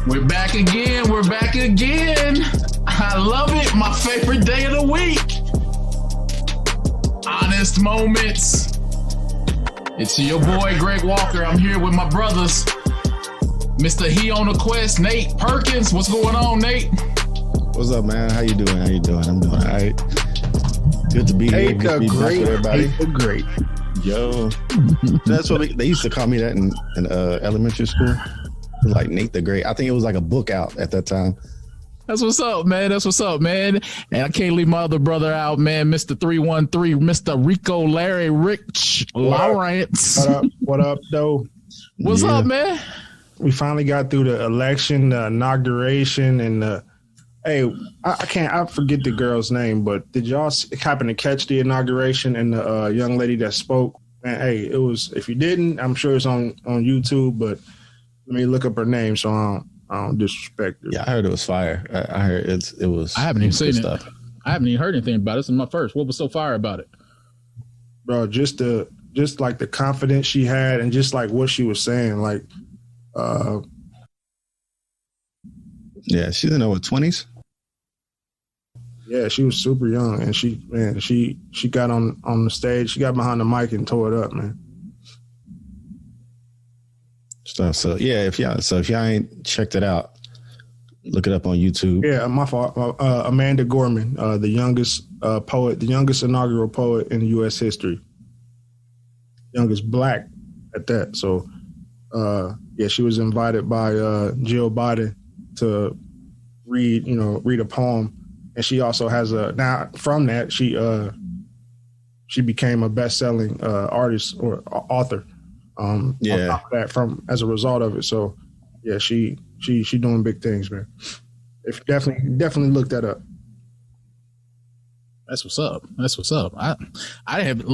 We're back again. We're back again. I love it. My favorite day of the week. Honest moments. It's your boy, Greg Walker. I'm here with my brothers. Mr. He on the Quest, Nate Perkins. What's going on, Nate? What's up, man? How you doing? I'm doing all right. Good to be here. Good to be back with everybody. Great. Yo. That's what they used to call me that in elementary school. Like Nate the Great. I think it was like a book out at that time. That's what's up, man. And I can't leave my other brother out, man. Mr. 313, Mr. Rico Larry Rich Lawrence. What up, though? What's up, man? We finally got through the election, the inauguration, and I forget the girl's name, but did y'all happen to catch the inauguration and the young lady that spoke? Man, hey, it was. If you didn't, I'm sure it's on YouTube, but let me look up her name so I don't disrespect her. Yeah, I heard it was fire. I heard it was. I haven't even seen stuff. it. I haven't even heard anything about it. This is my first. What was so fire about it? Bro, just like the confidence she had and just like what she was saying, like yeah, she's in her 20s. Yeah, she was super young, and she got on the stage, she got behind the mic and tore it up, man. So yeah, if y'all ain't checked it out, look it up on YouTube. Yeah, my fault. Amanda Gorman, the youngest poet, the youngest inaugural poet in U.S. history, youngest black at that. So yeah, she was invited by Jill Biden to read a poem, and she also has now from that she became a best-selling artist or author. On top of that, as a result of it. So yeah, she doing big things, man. If definitely look that up. That's what's up. I had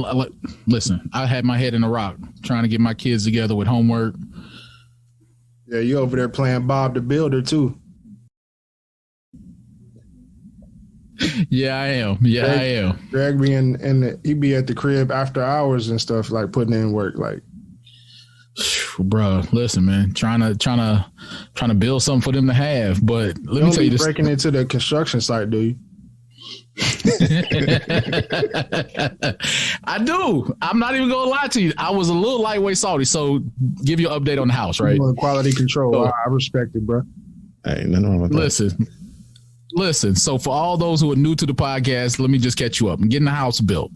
my head in a rock trying to get my kids together with homework. Yeah, you over there playing Bob the Builder too. Yeah, I am. I am. Greg be he be at the crib after hours and stuff, like putting in work, like. Bro, listen, man. Trying to build something for them to have, but let me tell you this: breaking into the construction site, do you? I do. I'm not even gonna lie to you. I was a little lightweight salty, so give you an update on the house, right? Quality control. So, I respect it, bro. Hey, nothing wrong with that. Listen. So for all those who are new to the podcast, let me just catch you up. I'm getting the house built.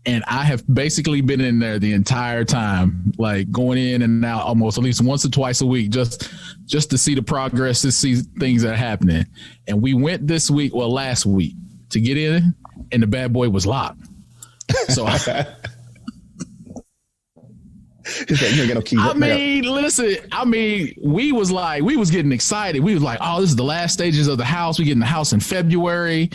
And I have basically been in there the entire time, like going in and out almost at least once or twice a week, just to see the progress, to see things that are happening. And we went last week to get in, and the bad boy was locked. So He's like, you ain't got no key. We was getting excited. We was like, oh, this is the last stages of the house. We get in the house in February.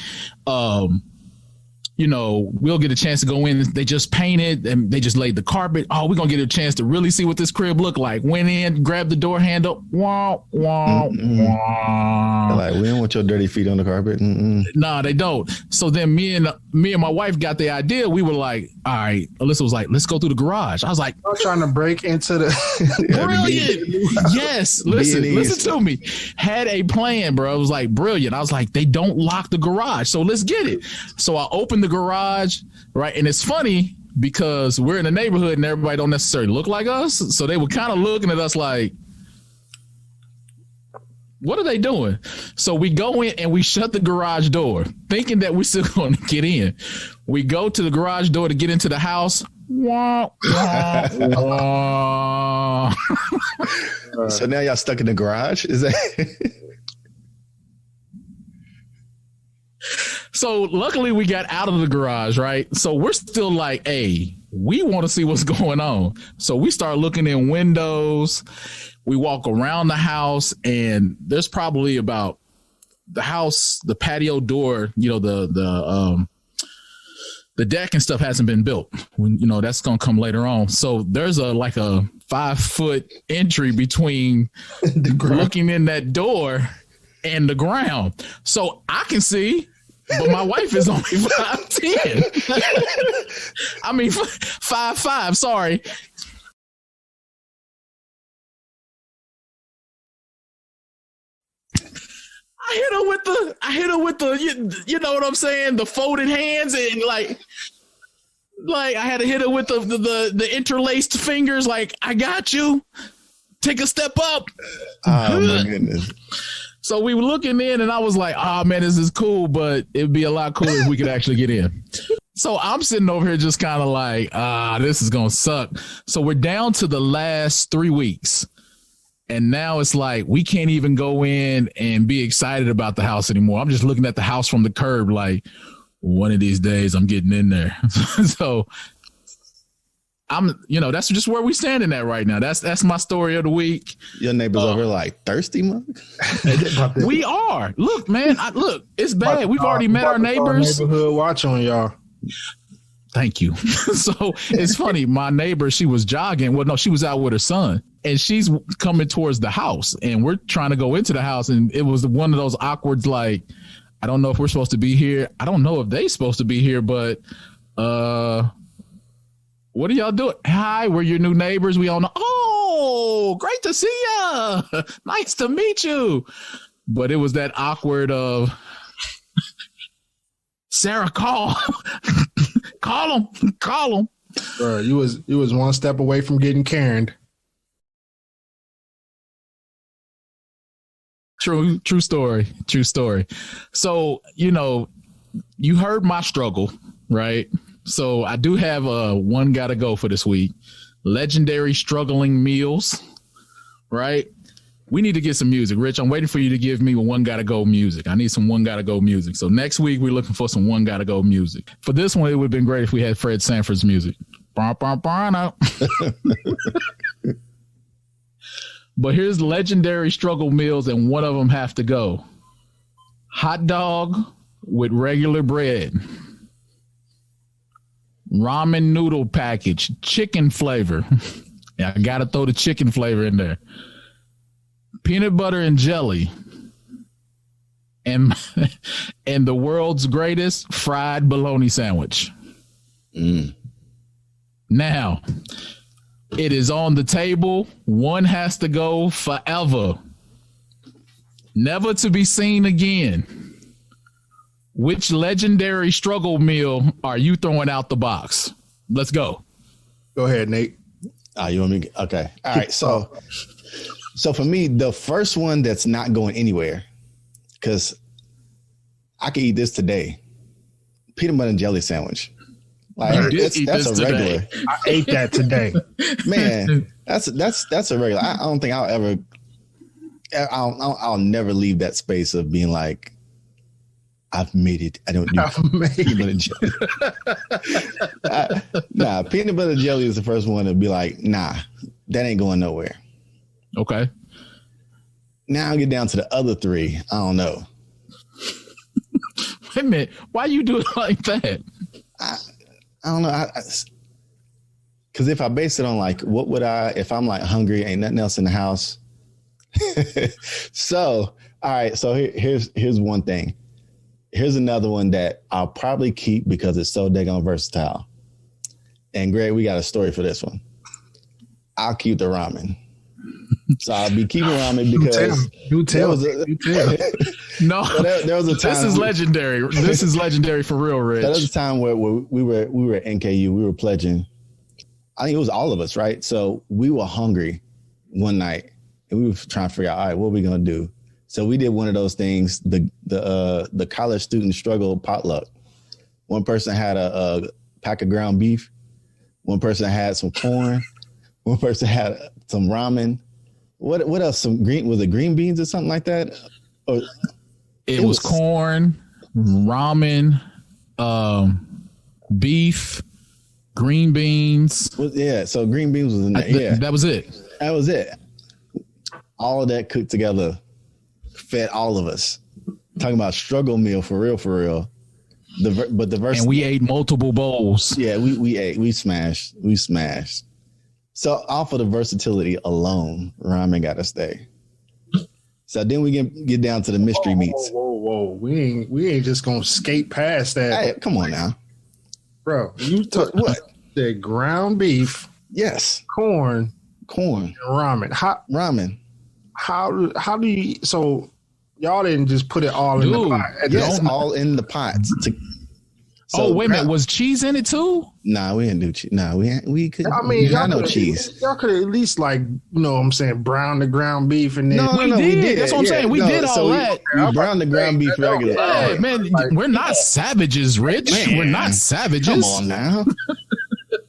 We'll get a chance to go in. They just painted and they just laid the carpet. Oh, we're going to get a chance to really see what this crib looked like. Went in, grabbed the door handle. Wah, wah, wah. Like, we don't want your dirty feet on the carpet. Nah, they don't. So then me and my wife got the idea. We were like, all right. Alyssa was like, let's go through the garage. I was like, I'm trying to break into the brilliant. Yes. Listen to me. Had a plan, bro. It was like brilliant. I was like, they don't lock the garage. So let's get it. So I opened the garage, right? And it's funny because we're in a neighborhood and everybody don't necessarily look like us. So they were kind of looking at us like, what are they doing? So we go in and we shut the garage door, thinking that we're still going to get in. We go to the garage door to get into the house. Wah, wah, wah. So now y'all stuck in the garage? Is that? So luckily we got out of the garage, right? So we're still like, hey, we want to see what's going on. So we start looking in windows. We walk around the house, and there's probably about the house, the patio door, the deck and stuff hasn't been built. That's going to come later on. So there's a 5-foot entry between looking in that door and the ground. So I can see, but my wife is only 5'10". I mean, 5'5", sorry. I hit her with the you know what I'm saying, the folded hands, and like I had to hit her with the interlaced fingers. Like, I got you. Take a step up. Oh my goodness. So we were looking in, and I was like, oh man, this is cool, but it'd be a lot cooler if we could actually get in. So I'm sitting over here just kind of like, this is going to suck. So we're down to the last 3 weeks. And now it's like, we can't even go in and be excited about the house anymore. I'm just looking at the house from the curb like, one of these days I'm getting in there. So that's just where we standing at right now. That's my story of the week. Your neighbors over like thirsty, mug? We are. Look, man, it's bad. We've already met our neighbors. Neighborhood watch on y'all. Thank you. So it's funny. My neighbor, she was jogging. Well, no, she was out with her son, and she's coming towards the house, and we're trying to go into the house. And it was one of those awkward, like, I don't know if we're supposed to be here. I don't know if they're supposed to be here, but, what are y'all doing? Hi, we're your new neighbors. We all know. Oh, great to see ya. Nice to meet you. But it was that awkward of, Sarah, call him. Bro, you was one step away from getting Karen'd. True story. So, you heard my struggle, right? So I do have one gotta go for this week. Legendary struggling meals, right? We need to get some music. Rich, I'm waiting for you to give me one gotta go music. I need some one gotta go music. So next week we're looking for some one gotta go music. For this one, it would have been great if we had Fred Sanford's music. But here's legendary struggle meals, and one of them have to go. Hot dog with regular bread. Ramen noodle package, chicken flavor. Yeah, I gotta throw the chicken flavor in there. Peanut butter and jelly, and the world's greatest fried bologna sandwich. Now, it is on the table. One has to go forever, never to be seen again. Which legendary struggle meal are you throwing out the box? Let's go. Go ahead, Nate. You want me? Okay. All right. So for me, the first one that's not going anywhere, because I could eat this today, peanut butter and jelly sandwich. Like, that's a regular. Today. I ate that today. Man, that's a regular. I don't think I'll never leave that space of being like, I've made it. I don't do peanut butter and jelly. Peanut butter and jelly is the first one to be like, nah, that ain't going nowhere. Okay. Now I get down to the other three. I don't know. Wait a minute. Why you do it like that? I don't know. Because if I base it on like, what would if I'm like hungry, ain't nothing else in the house. So, all right. So here's one thing. Here's another one that I'll probably keep because it's so daggone versatile. And Greg, we got a story for this one. I'll keep the ramen. So I'll be keeping ramen because you tell. No, there was a time. This is legendary. This is legendary for real, Rich. There was a time where we were at NKU. We were pledging. I think it was all of us, right? So we were hungry one night, and we were trying to figure out, all right, what are we gonna do? So we did one of those things, the college student struggle potluck. One person had a pack of ground beef. One person had some corn. One person had some ramen. What else? Was it green beans or something like that? Or it was corn, ramen, beef, green beans. Yeah, so green beans was in there. That was it. That was it. All of that cooked together, fed all of us. Talking about struggle meal for real. And we ate multiple bowls. Yeah, we ate. We smashed. So off of the versatility alone, ramen got to stay. So then we get down to the mystery meats. Whoa. We ain't just gonna skate past that. Hey, come on now, bro. You took what? The ground beef. Yes. Corn. And ramen. Ramen. How do you? So Y'all didn't just put it all in the pot. Yes, all in the pots. So wait a minute, was cheese in it too? Nah, we didn't do cheese. Nah, we could. I mean, y'all no cheese. Y'all could at least what I'm saying, brown the ground beef and then we did. That's what I'm saying. We did all that. We browned the ground beef regular. Yeah, man, we're not savages, Rich. Man. We're not savages. Come on now.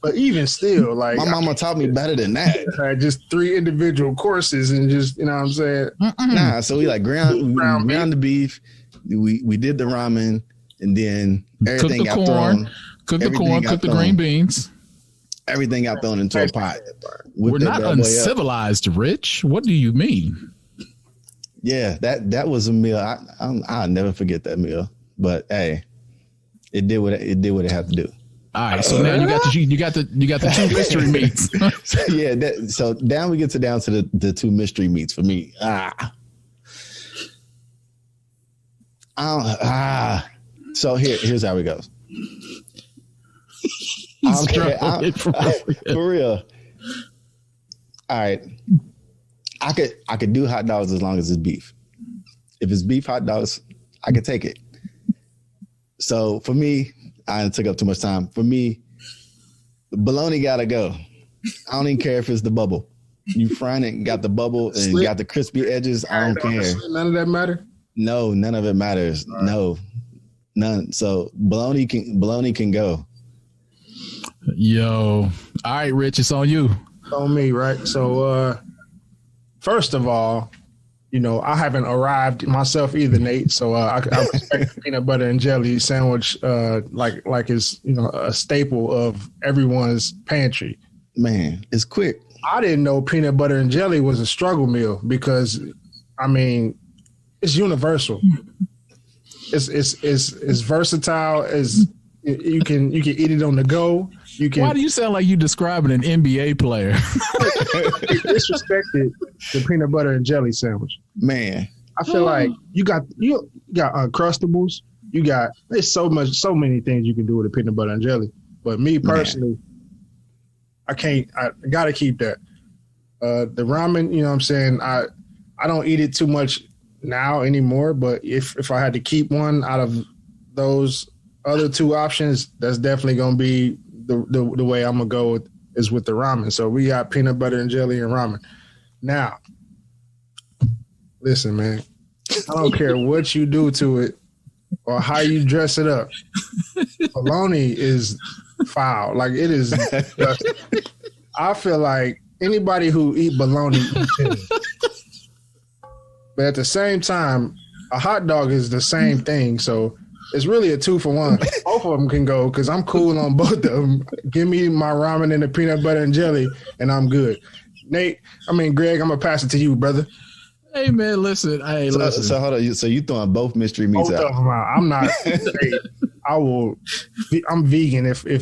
But even still, my mama taught me better than that. Just 3 individual courses and just, you know what I'm saying? Nah, so we ground the beef. We did the ramen and then everything got thrown. Cook the corn, cook the green beans. Everything got thrown into a pot. We're not uncivilized, Rich. What do you mean? Yeah, that was a meal. I'll never forget that meal. But hey, it did what it had to do. All right, so now you got the 2 mystery meats. So down we get to the 2 mystery meats for me. So here's how it goes. For real. All right, I could do hot dogs as long as it's beef. If it's beef hot dogs, I could take it. So for me, I took up too much time. For me, the bologna gotta go. I don't even care if it's the bubble. You frying it, got the bubble and got the crispy edges. I don't care. None of that matter? No, none of it matters. Right. No, none. So bologna can go. Yo, all right, Rich, it's on you. It's on me, right? So first of all, I haven't arrived myself either, Nate. So I expect peanut butter and jelly sandwich like it's a staple of everyone's pantry. Man, it's quick. I didn't know peanut butter and jelly was a struggle meal because, I mean, it's universal. It's versatile. As you can eat it on the go. Why do you sound like you describing an NBA player? Disrespected the peanut butter and jelly sandwich. Man, I feel like you got Uncrustables. There's so many things you can do with a peanut butter and jelly. But me personally, I gotta keep that. The ramen, you know what I'm saying? I don't eat it too much now anymore, but if I had to keep one out of those other 2 options, that's definitely gonna be the way I'm gonna go is with the ramen. So we got peanut butter and jelly and ramen. Now, listen, man, I don't care what you do to it or how you dress it up. Bologna is foul. Like it is. I feel like anybody who eat bologna eats it. But at the same time, a hot dog is the same thing. So it's really a 2 for 1. Both of them can go because I'm cool on both of them. Give me my ramen and the peanut butter and jelly, and I'm good. Greg, I'm going to pass it to you, brother. Hey, man, listen. So hold on. So you throwing both mystery meats out? I'm not. I'm vegan if you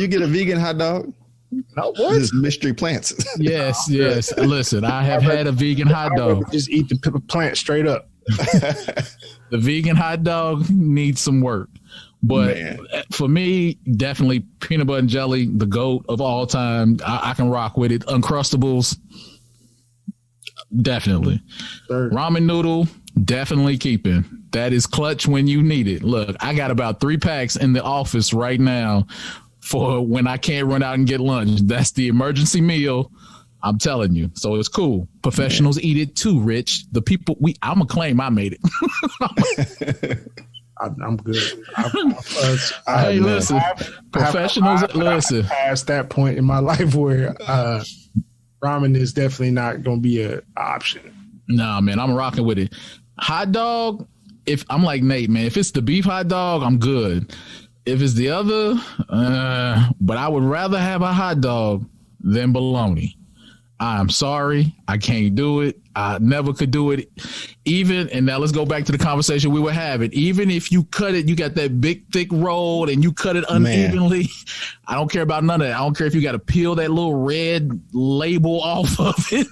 get a vegan hot dog? No, what? This mystery plants. Yes. Listen, I have had a vegan hot dog. Just eat the plant straight up. The vegan hot dog needs some work. But for me, definitely peanut butter and jelly, the GOAT of all time. I can rock with it. Uncrustables, definitely. Third. Ramen noodle, definitely keeping. That is clutch when you need it. Look, I got about 3 packs in the office right now for when I can't run out and get lunch. That's the emergency meal. I'm telling you. So it's cool. Professionals eat it too, Rich. The people I'm gonna claim I made it. I'm good. Listen, professionals, listen. Past that point in my life where ramen is definitely not going to be an option. Nah, man, I'm rocking with it. Hot dog, if I'm like Nate, man, if it's the beef hot dog, I'm good. If it's the other, but I would rather have a hot dog than bologna. I'm sorry, I can't do it. I never could do it. And now let's go back to the conversation we were having. Even if you cut it, you got that big, thick roll and you cut it unevenly. Man. I don't care about none of that. I don't care if you got to peel that little red label off of it.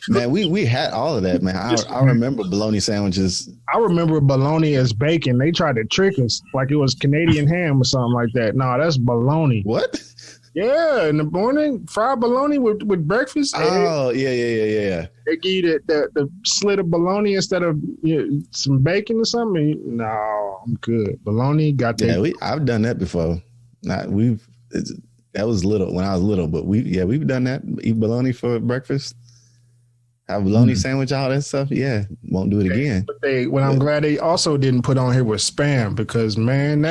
Man, we had all of that, man. I remember bologna sandwiches. I remember bologna as bacon. They tried to trick us like it was Canadian ham or something like that. No, that's bologna. What? Yeah, in the morning, fried bologna with breakfast. Oh, yeah. They give you the slit of bologna instead of some bacon or something? No, I'm good. Bologna got that. Yeah, I've done that before. That was little when I was little, but we've done that. Eat bologna for breakfast. Have a bologna sandwich, all that stuff. Yeah, won't do it again. But I'm glad they also didn't put on here was Spam, because man,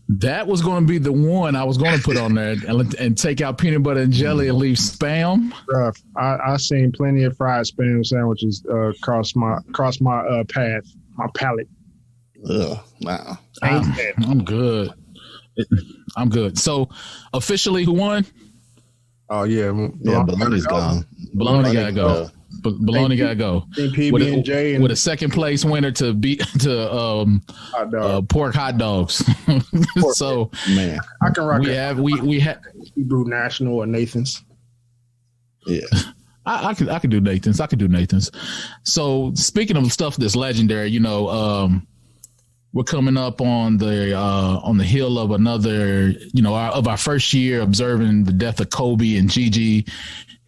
that was going to be the one I was going to put on there and take out peanut butter and jelly and leave Spam. Bruh, I seen plenty of fried Spam sandwiches cross my path, my palate. Ugh, wow. I'm good. I'm good. So officially, who won? Oh yeah, bologna's gone. Bologna gotta go. Bologna gotta go. PB&J with a second place winner to pork hot dogs. So man, I can rock. We have Hebrew National or Nathan's. Yeah. I could do Nathan's. So speaking of stuff that's legendary, we're coming up on the hill of another, of our first year observing the death of Kobe and Gigi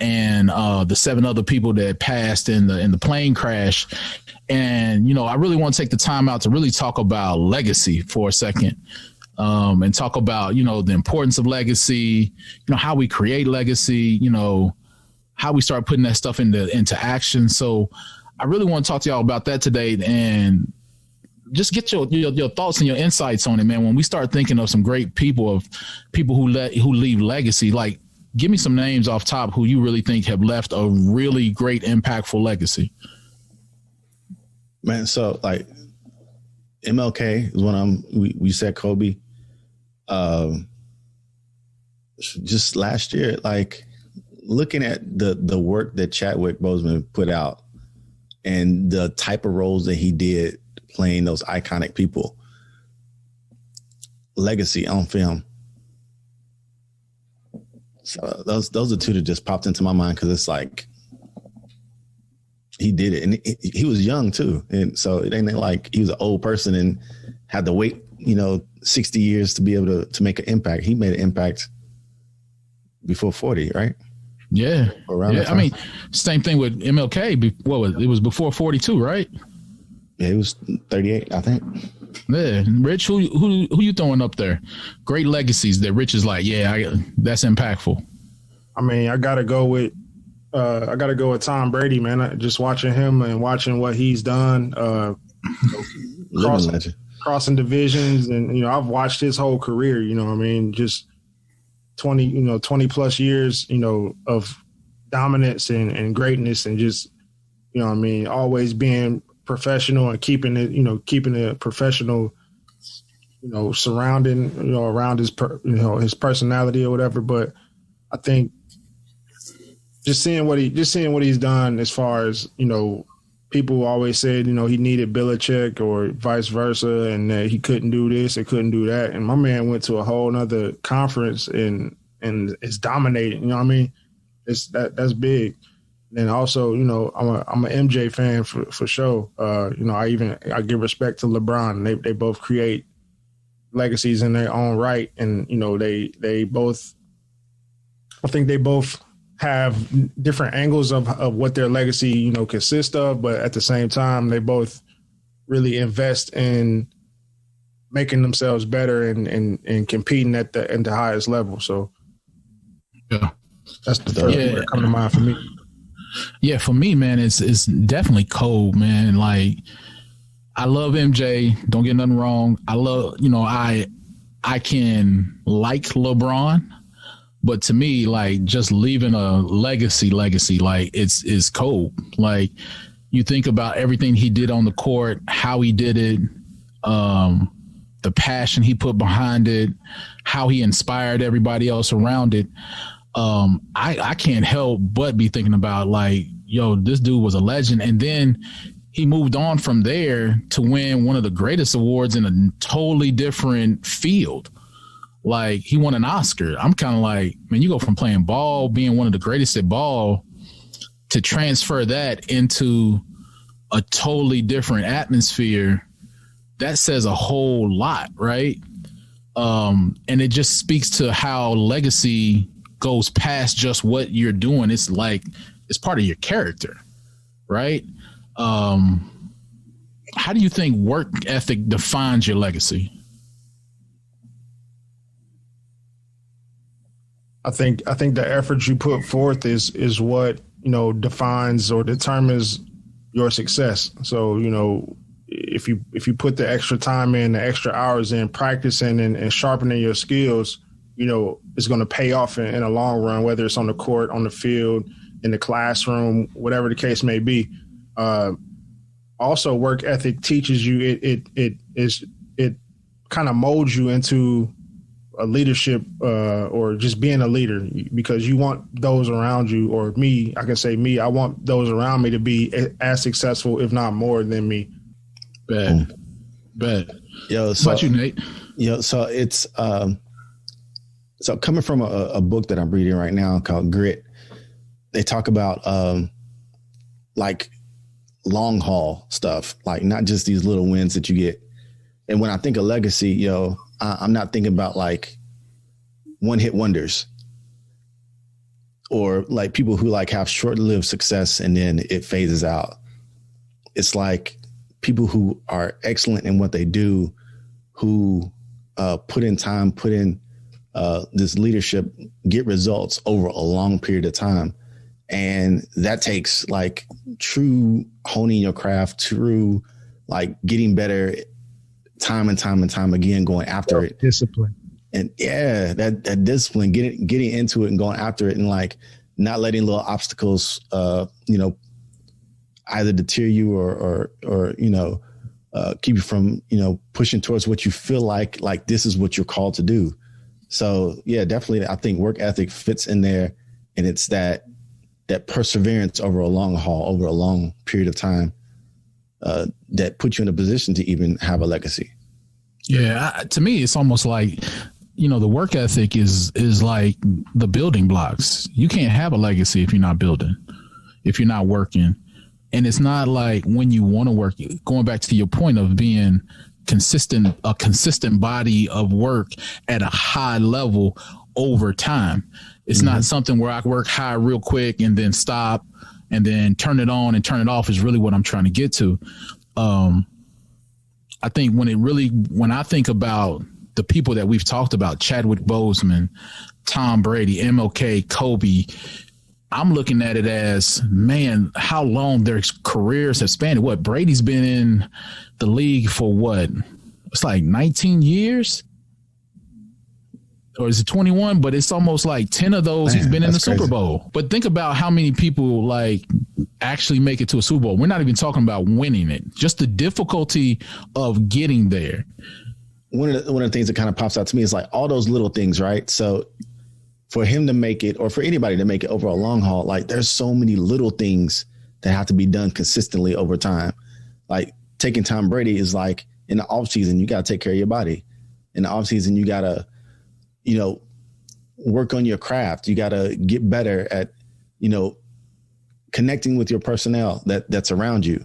and the 7 other people that passed in the plane crash. And, I really want to take the time out to really talk about legacy for a second, and talk about, the importance of legacy, how we create legacy, how we start putting that stuff into action. So I really want to talk to y'all about that today and just get your thoughts and your insights on it, man. When we start thinking of some great people who leave legacy, like give me some names off top who you really think have left a really great, impactful legacy. Man, so like MLK is one of them. We said Kobe. Just last year, like looking at the work that Chadwick Boseman put out and the type of roles that he did playing those iconic people, legacy on film. So those are 2 that just popped into my mind because it's like he did it, and he was young too, and so it ain't like he was an old person and had to wait 60 years to be able to make an impact. He made an impact before 40, right? Yeah. I mean, same thing with MLK. It was before 42, right? Yeah, it was 38, I think. Yeah, Rich, who you throwing up there? Great legacies that Rich is like, that's impactful. I mean, I gotta go with Tom Brady, man. Just watching him and watching what he's done, crossing divisions, and I've watched his whole career. Just 20 plus years, of dominance and greatness, and just always being professional and keeping it professional, surrounding, around his his personality or whatever. But I think just seeing what he's done as far as, people always said, he needed Belichick or vice versa, and that he couldn't do this or couldn't do that. And my man went to a whole nother conference and is dominating, that's big. And also, I'm an MJ fan for sure. I give respect to LeBron. They both create legacies in their own right, and they both. I think they both have different angles of what their legacy consists of, but at the same time, they both really invest in making themselves better and competing at the highest level. So, yeah, that's the first one that come to mind for me. Yeah, for me, man, it's definitely Cole, man. Like, I love MJ. Don't get nothing wrong. I love, I can like LeBron, but to me, like, just leaving a legacy, like it's Cole. Like, you think about everything he did on the court, how he did it, the passion he put behind it, how he inspired everybody else around it. I can't help but be thinking about, like, this dude was a legend. And then he moved on from there to win one of the greatest awards in a totally different field. Like, he won an Oscar. I'm kind of like, man, you go from playing ball, being one of the greatest at ball, to transfer that into a totally different atmosphere. That says a whole lot, right? And it just speaks to how legacy goes past just what you're doing. It's like, it's part of your character. right? How do you think work ethic defines your legacy? I think the effort you put forth is what, defines or determines your success. So, if you put the extra time in, the extra hours in practicing and sharpening your skills, it's going to pay off in a long run, whether it's on the court, on the field, in the classroom, whatever the case may be. Also, work ethic teaches you, it kind of molds you into a leadership or just being a leader, because you want those around you, or me, I can say me, I want those around me to be as successful, if not more than me. Bet. Yo, so, what about you, Nate? So it's so coming from a book that I'm reading right now called Grit, they talk about like long haul stuff, like not just these little wins that you get. And when I think of legacy, I'm not thinking about like one hit wonders or like people who like have short lived success and then it phases out. It's like people who are excellent in what they do, who put in time, put in this leadership, get results over a long period of time. And that takes like true honing your craft, true like getting better time and time and time again, going after it. Discipline. And yeah, that discipline, getting into it and going after it, and like not letting little obstacles, either deter you or keep you from, pushing towards what you feel like this is what you're called to do. So yeah, definitely. I think work ethic fits in there, and it's that perseverance over a long haul, over a long period of time, that puts you in a position to even have a legacy. Yeah. To me, it's almost like, the work ethic is like the building blocks. You can't have a legacy if you're not building, if you're not working. And it's not like when you want to work, going back to your point of being a consistent body of work at a high level over time. It's not something where I work high real quick and then stop and then turn it on and turn it off is really what I'm trying to get to. I think when I think about the people that we've talked about, Chadwick Boseman, Tom Brady, MLK, Kobe, I'm looking at it as, man, how long their careers have spanned. What, Brady's been in the league for what? It's like 19 years? Or is it 21? But it's almost like 10 of those he's been in the Super Bowl. But think about how many people like actually make it to a Super Bowl. We're not even talking about winning it. Just the difficulty of getting there. One of the things that kind of pops out to me is like all those little things, right? So for him to make it, or for anybody to make it over a long haul, like there's so many little things that have to be done consistently over time. Like taking Tom Brady is like in the off season, you got to take care of your body. In the off season, you got to, work on your craft. You got to get better at, connecting with your personnel that's around you.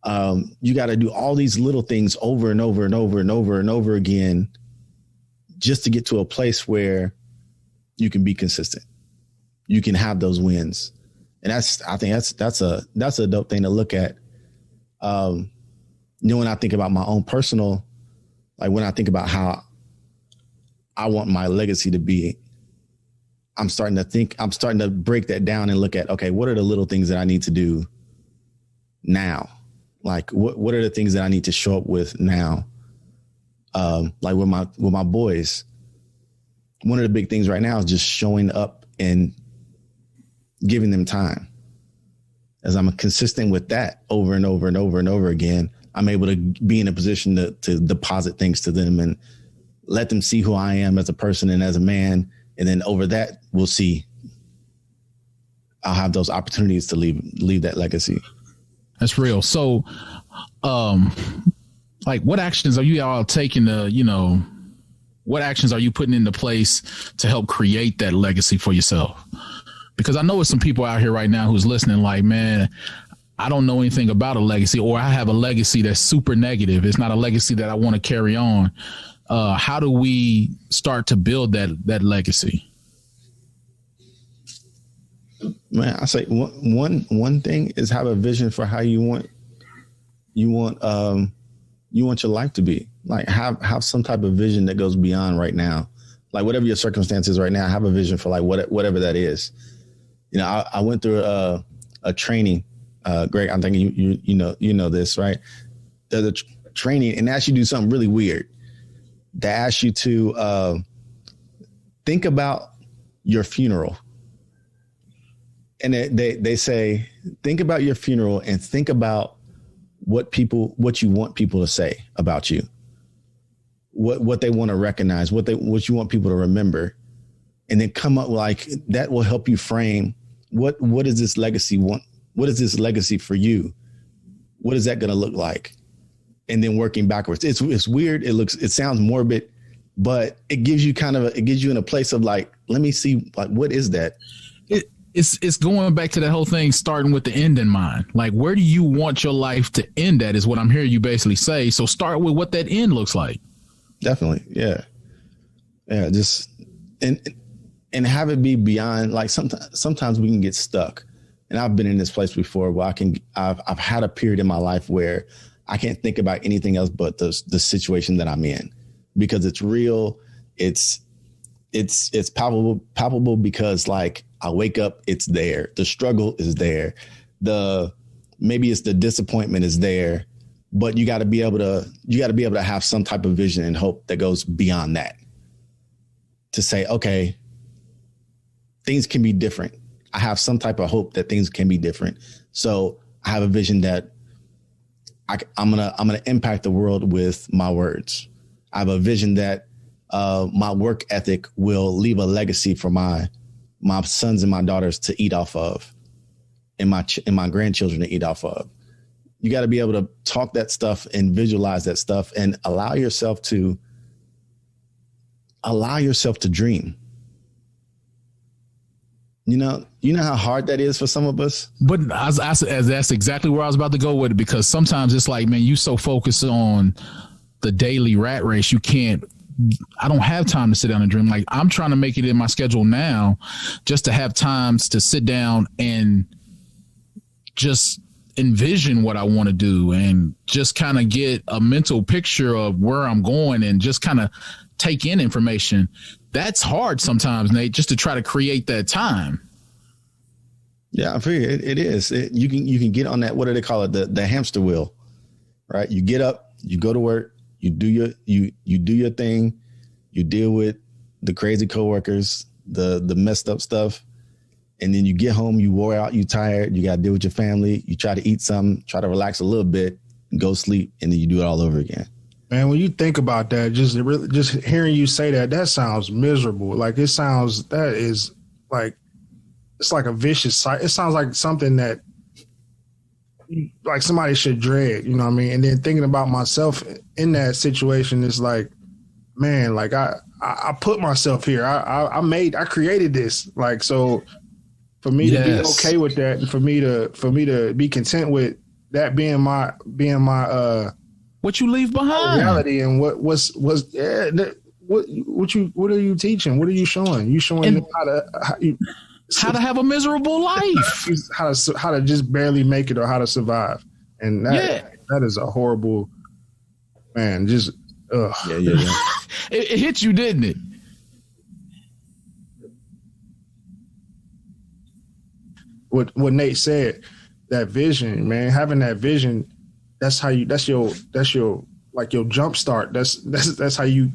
You got to do all these little things over and over and over and over and over again, just to get to a place where you can be consistent. You can have those wins. And I think that's a dope thing to look at. When I think about my own personal, like when I think about how I want my legacy to be, I'm starting to break that down and look at, okay, what are the little things that I need to do now? Like what are the things that I need to show up with now? Like with my boys, one of the big things right now is just showing up and giving them time. As I'm consistent with that over and over and over and over again, I'm able to be in a position to deposit things to them and let them see who I am as a person and as a man. And then over that, we'll see. I'll have those opportunities to leave that legacy. That's real. So, like what actions are you all taking what actions are you putting into place to help create that legacy for yourself? Because I know there's some people out here right now who's listening like, man, I don't know anything about a legacy, or I have a legacy that's super negative. It's not a legacy that I want to carry on. How do we start to build that legacy? Man, I say one thing is have a vision for how you want your life to be. Like have some type of vision that goes beyond right now. Like whatever your circumstances right now, have a vision for like whatever that is. You know, I went through a training. Greg, I'm thinking you know this, right? There's a training and asks you to do something really weird. They ask you to think about your funeral. And they say, think about your funeral and think about what you want people to say about you, what they want to recognize, what you want people to remember, and then come up like that will help you frame what is this legacy want? What is this legacy for you? What is that going to look like? And then working backwards. It's weird. It sounds morbid, but it gives you in a place of like, let me see, like, what is that? It's going back to that whole thing, starting with the end in mind. Like, where do you want your life to end at is what I'm hearing you basically say. So start with what that end looks like. Definitely. Yeah. Yeah. Just, and have it be beyond, like sometimes we can get stuck. And I've been in this place before where I've had a period in my life where I can't think about anything else but the situation that I'm in, because it's real. It's palpable because like I wake up, it's there. The struggle is there. Maybe it's the disappointment is there, but you got to be able to have some type of vision and hope that goes beyond that to say, okay, things can be different. I have some type of hope that things can be different. So I have a vision that I'm gonna impact the world with my words. I have a vision that my work ethic will leave a legacy for my sons and my daughters to eat off of, and my grandchildren to eat off of. You got to be able to talk that stuff and visualize that stuff and allow yourself to dream. You know how hard that is for some of us. But that's exactly where I was about to go with it, because sometimes it's like, man, you so focused on the daily rat race, I don't have time to sit down and dream. Like, I'm trying to make it in my schedule now just to have times to sit down and just envision what I want to do and just kind of get a mental picture of where I'm going and just kind of take in information. That's hard sometimes, Nate, just to try to create that time. Yeah, I figure it is. You can get on that. What do they call it? The hamster wheel, right? You get up, you go to work, you do your thing, you deal with the crazy coworkers, the messed up stuff, and then you get home, you wore out, you tired, you got to deal with your family, you try to eat something, try to relax a little bit, go sleep, and then you do it all over again. Man, when you think about that, just hearing you say that sounds miserable. Like, it's like a vicious cycle. It sounds like something that like somebody should dread, you know what I mean? And then thinking about myself in that situation is like, man, like I put myself here. I created this. Like, so for me to be okay with that, and for me to be content with that being my what you leave behind reality, and what are you teaching? What are you showing? You showing them how to have a miserable life, how to just barely make it, or how to survive. And that is a horrible, man. Just it hit you, didn't it? What Nate said, that vision, man, having that vision, that's your like your jump start. That's how you,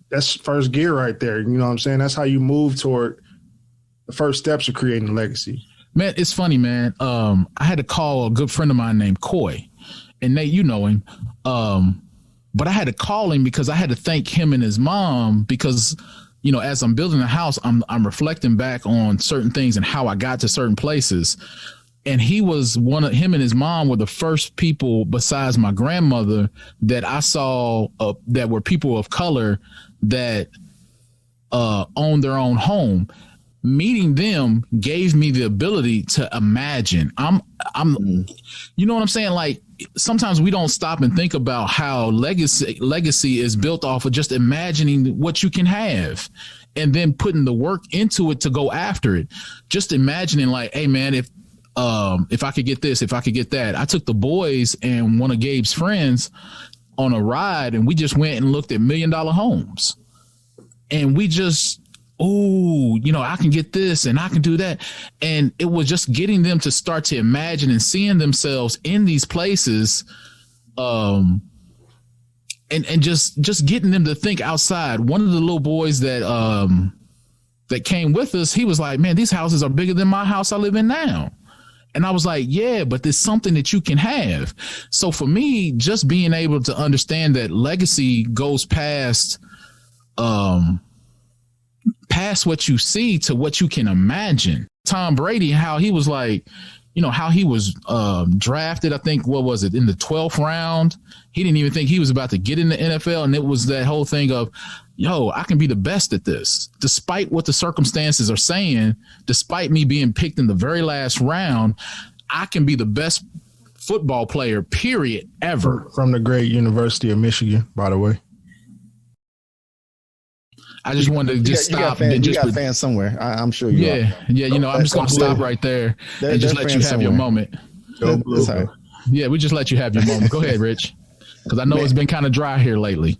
that's first gear right there. You know what I'm saying? That's how you move toward the first steps of creating a legacy. Man, it's funny, man. I had to call a good friend of mine named Coy, and Nate, you know him. But I had to call him because I had to thank him and his mom, because, you know, as I'm building a house, I'm reflecting back on certain things and how I got to certain places. And him and his mom were the first people besides my grandmother that I saw that were people of color that owned their own home. Meeting them gave me the ability to imagine. You know what I'm saying? Like, sometimes we don't stop and think about how legacy is built off of just imagining what you can have. and then putting the work into it to go after it. Just imagining like, hey man, if I could get this, if I could get that. I took the boys and one of Gabe's friends on a ride, and we just went and looked at $1 million homes. And we just, I can get this and I can do that. And it was just getting them to start to imagine and seeing themselves in these places. And just getting them to think outside. One of the little boys that came with us, he was like, man, these houses are bigger than my house I live in now. And I was like, yeah, but there's something that you can have. So for me, just being able to understand that legacy goes past what you see to what you can imagine. Tom Brady, how he was like, how he was drafted, I think, what was it, in the 12th round? He didn't even think he was about to get in the NFL. And it was that whole thing of, I can be the best at this. Despite what the circumstances are saying, despite me being picked in the very last round, I can be the best football player, period, ever. From the great University of Michigan, by the way. I just wanted to just stop. You got fans somewhere. I'm sure you are. Yeah. I'm just going to stop right there and just let you have your moment. Right. Yeah, we just let you have your moment. Go ahead, Rich, because I know it's been kind of dry here lately.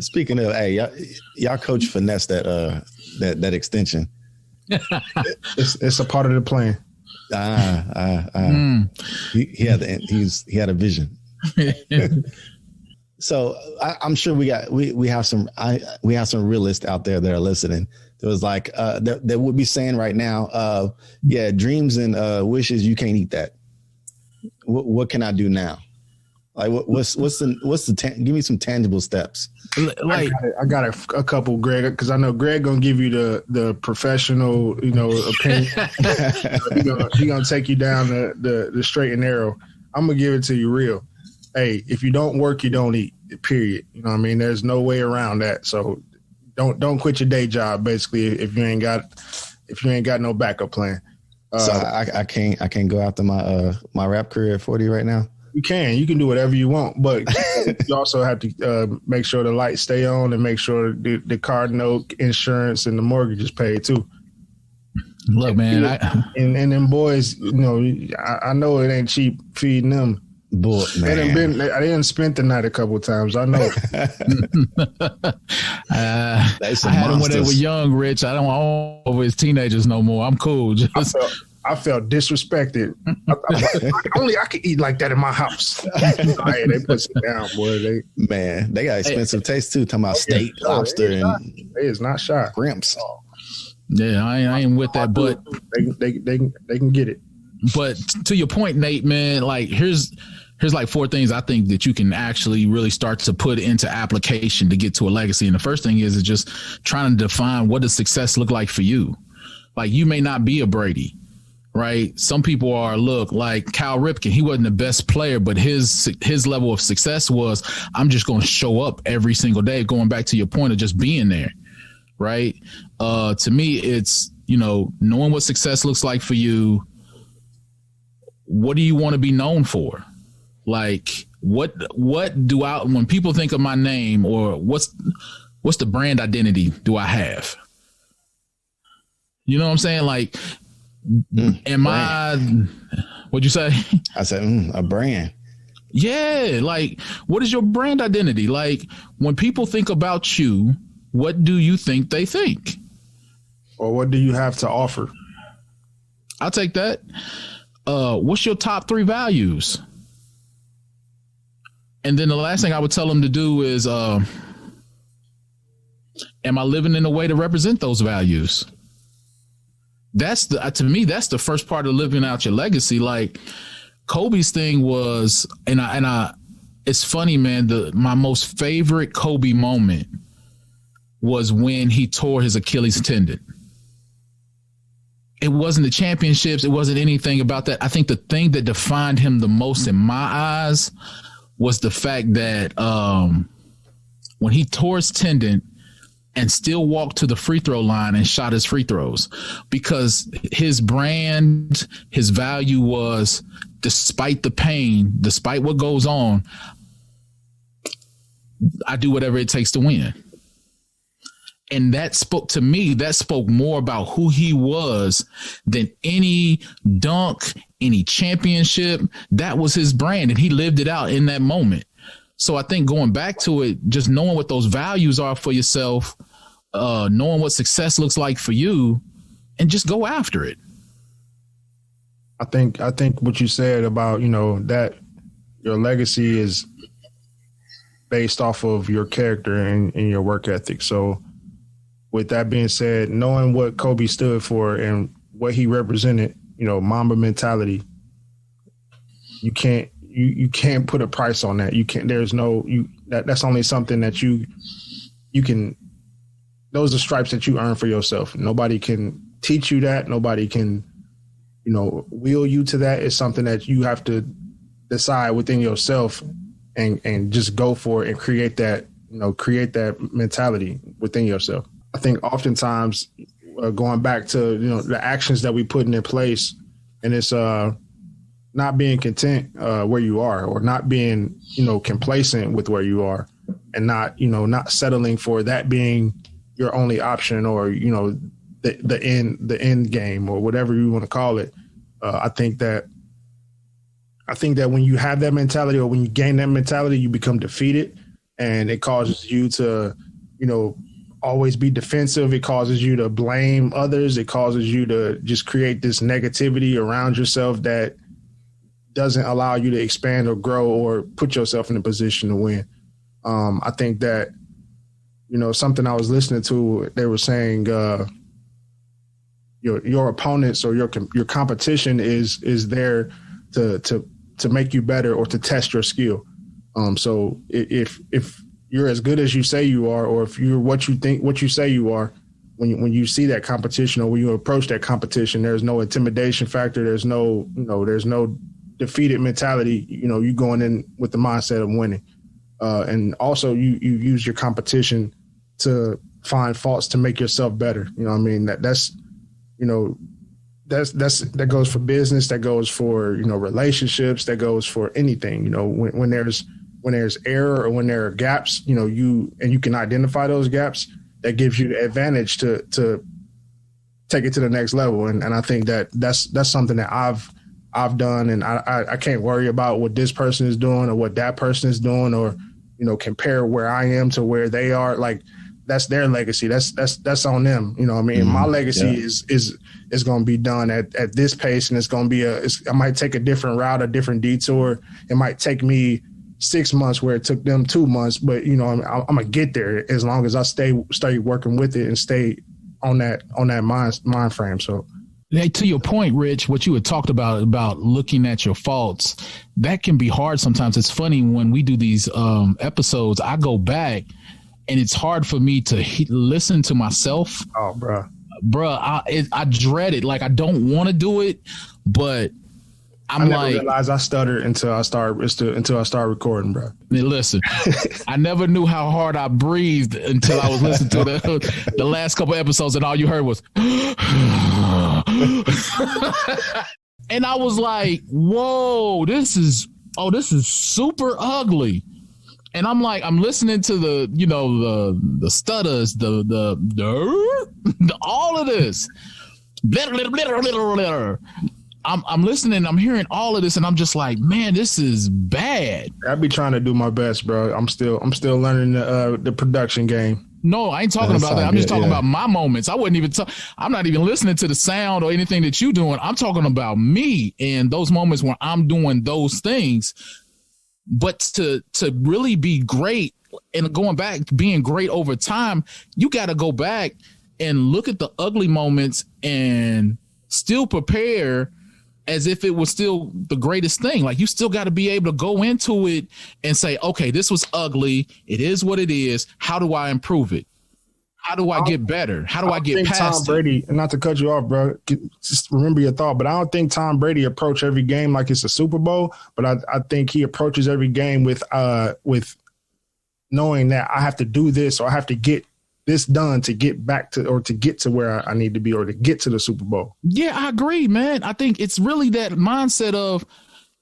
Speaking of, hey, y'all coach finesse that extension. It's a part of the plan. He had a vision. So I'm sure we have some realists out there that are listening. There was like that would be saying right now, dreams and wishes, you can't eat that. What can I do now? Like what's the give me some tangible steps. Like I got a couple, Greg, because I know Greg gonna give you the professional opinion. He gonna take you down the straight and narrow. I'm gonna give it to you real. Hey, if you don't work, you don't eat. Period. You know what I mean? There's no way around that. So don't quit your day job. Basically, if you ain't got no backup plan. So I can't go after my rap career at 40 right now. You can do whatever you want, but you also have to make sure the lights stay on and make sure the car note, insurance, and the mortgage is paid too. Look, man, and them boys, I know it ain't cheap feeding them. Boy, man. I didn't spend the night a couple of times. I know. I had them when they were young, Rich. I don't own over his teenagers no more. I'm cool. I felt disrespected. Only I could eat like that in my house. Hey, they put it down, boy. They got expensive taste too. Talking about steak, lobster, and it is not shy. Grimps. Yeah, I ain't with that, but they can get it. But to your point, Nate, man, like here's like 4 things I think that you can actually really start to put into application to get to a legacy. And the first thing is just trying to define what does success look like for you. Like you may not be a Brady, right? Some people are, like Cal Ripken, he wasn't the best player, but his level of success was, I'm just going to show up every single day, going back to your point of just being there, right? To me, it's, knowing what success looks like for you. What do you want to be known for? Like, what do I, when people think of my name, or what's the brand identity do I have? You know what I'm saying? Like, am I, what'd you say? I said, a brand. Yeah. Like, what is your brand identity? Like, when people think about you, what do you think they think? Or what do you have to offer? I'll take that. What's your top 3 values? And then the last thing I would tell them to do is, am I living in a way to represent those values? To me, that's the first part of living out your legacy. Like Kobe's thing was, and it's funny, man, my most favorite Kobe moment was when he tore his Achilles tendon. It wasn't the championships. It wasn't anything about that. I think the thing that defined him the most in my eyes was the fact that when he tore his tendon and still walked to the free throw line and shot his free throws, because his brand, his value was, despite the pain, despite what goes on, I do whatever it takes to win. And that spoke to me, that spoke more about who he was than any dunk, any championship. That was his brand, and he lived it out in that moment. So I think going back to it, just knowing what those values are for yourself, knowing what success looks like for you, and just go after it. I think what you said about, that your legacy is based off of your character and your work ethic. So with that being said, knowing what Kobe stood for and what he represented, Mamba mentality, you can't put a price on that. You can't, that's only something that you can, those are stripes that you earn for yourself. Nobody can teach you that. Nobody can, will you to that. It's something that you have to decide within yourself and just go for it and create that mentality within yourself. I think oftentimes going back to, the actions that we put in place, and it's not being content where you are, or not being, complacent with where you are, and not settling for that being your only option, or, the end game, or whatever you want to call it. I think that when you have that mentality, or when you gain that mentality, you become defeated, and it causes you to, always be defensive. It causes you to blame others. It causes you to just create this negativity around yourself that doesn't allow you to expand or grow or put yourself in a position to win. I think that, something I was listening to, they were saying, your opponents or your competition is there to make you better, or to test your skill. So if you're as good as you say you are, or if you're what you say you are, when you see that competition, or when you approach that competition, there's no intimidation factor. There's no defeated mentality. You going in with the mindset of winning. And also you use your competition to find faults to make yourself better. That goes for business, that goes for, relationships, that goes for anything. When there's error, or when there are gaps, you can identify those gaps, that gives you the advantage to take it to the next level. And I think that's something that I've done, and I can't worry about what this person is doing or what that person is doing, or, compare where I am to where they are. Like, that's their legacy. That's on them. My legacy is going to be done at this pace, and it's going to be I might take a different route, a different detour. It might take me 6 months where it took them 2 months, but I'm gonna get there as long as I stay working with it and stay on that mind frame. So, to your point, Rich, what you had talked about looking at your faults, that can be hard sometimes. It's funny when we do these episodes, I go back and it's hard for me to listen to myself. Oh, bro, I dread it. Like, I don't want to do it, but I never realized I stuttered until I start recording, bro. Listen, I never knew how hard I breathed until I was listening to the last couple episodes, and all you heard was, and I was like, "Whoa, this is super ugly." And I'm like, I'm listening to the stutters, the all of this. I'm listening, I'm hearing all of this, and I'm just like, man, this is bad. I be trying to do my best, bro. I'm still learning the production game. No, I ain't talking about that. I'm just talking about my moments. I'm not even listening to the sound or anything that you're doing. I'm talking about me and those moments when I'm doing those things. But to really be great and going back, being great over time, you got to go back and look at the ugly moments and still prepare as if it was still the greatest thing. Like, you still got to be able to go into it and say, okay, this was ugly. It is what it is. How do I improve it? How do I get better? How do I get past Tom Brady, and not to cut you off, bro, just remember your thought, but I don't think Tom Brady approached every game like it's a Super Bowl, but I think he approaches every game with knowing that I have to do this, or I have to get this done to get back to, or to get to where I need to be, or to get to the Super Bowl. Yeah, I agree, man. I think it's really that mindset of,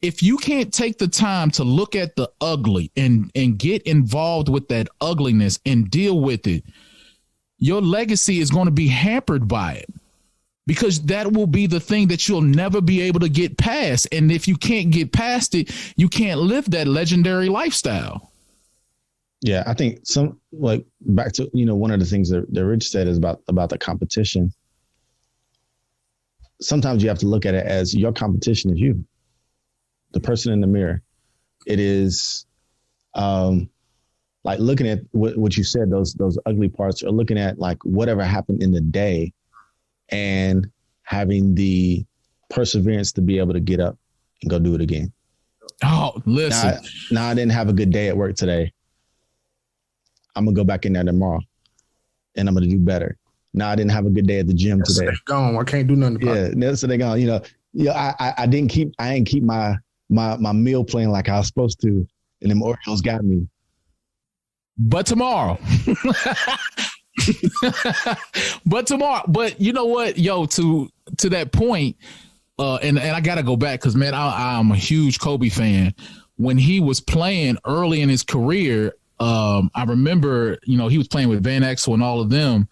if you can't take the time to look at the ugly and get involved with that ugliness and deal with it, your legacy is going to be hampered by it, because that will be the thing that you'll never be able to get past. And if you can't get past it, you can't live that legendary lifestyle. Yeah, I think back to, one of the things that Rich said is about the competition. Sometimes you have to look at it as your competition is you, the person in the mirror. It is like looking at what you said, those ugly parts, or looking at like whatever happened in the day and having the perseverance to be able to get up and go do it again. Oh, listen. Now I didn't have a good day at work today. I'm going to go back in there tomorrow and I'm going to do better. Now I didn't have a good day at the gym today. They're gone. I can't do nothing about it. Yeah, so they're gone. I didn't keep my meal plan like I was supposed to, and them Oreos got me. But tomorrow. But you know what, yo, to that point, and I gotta go back because, man, I'm a huge Kobe fan. When he was playing early in his career, I remember, he was playing with Van Exel and all of them,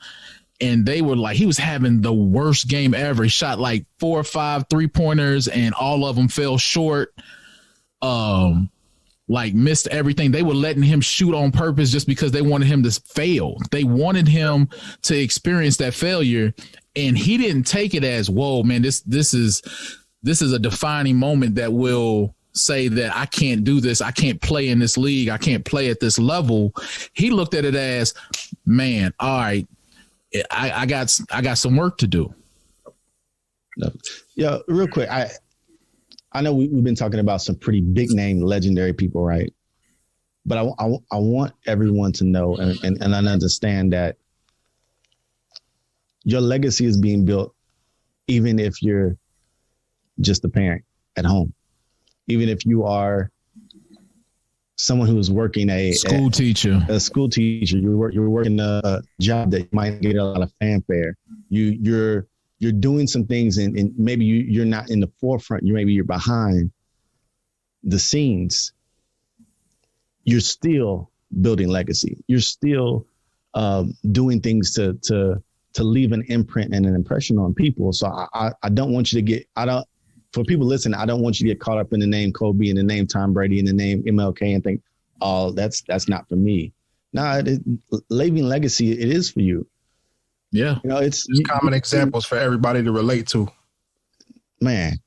and they were like, he was having the worst game ever. He shot like 4 or 5 3-pointers and all of them fell short. Like missed everything. They were letting him shoot on purpose just because they wanted him to fail. They wanted him to experience that failure. And he didn't take it as, whoa, man, this is a defining moment that will say that I can't do this. I can't play in this league. I can't play at this level. He looked at it as, man, all right, I got some work to do. Yeah, real quick. I know we've been talking about some pretty big name legendary people, right? But I want everyone to know and understand that your legacy is being built even if you're just a parent at home. Even if you are someone who is working a school teacher, you're working a job that might get a lot of fanfare. You're doing some things and maybe you're not in the forefront. You're behind the scenes. You're still building legacy. You're still doing things to leave an imprint and an impression on people. So I don't want you to for people listening, I don't want you to get caught up in the name Kobe and the name Tom Brady and the name MLK and think, oh, that's not for me. Nah, leaving legacy, it is for you. Yeah. It's common examples for everybody to relate to. Man,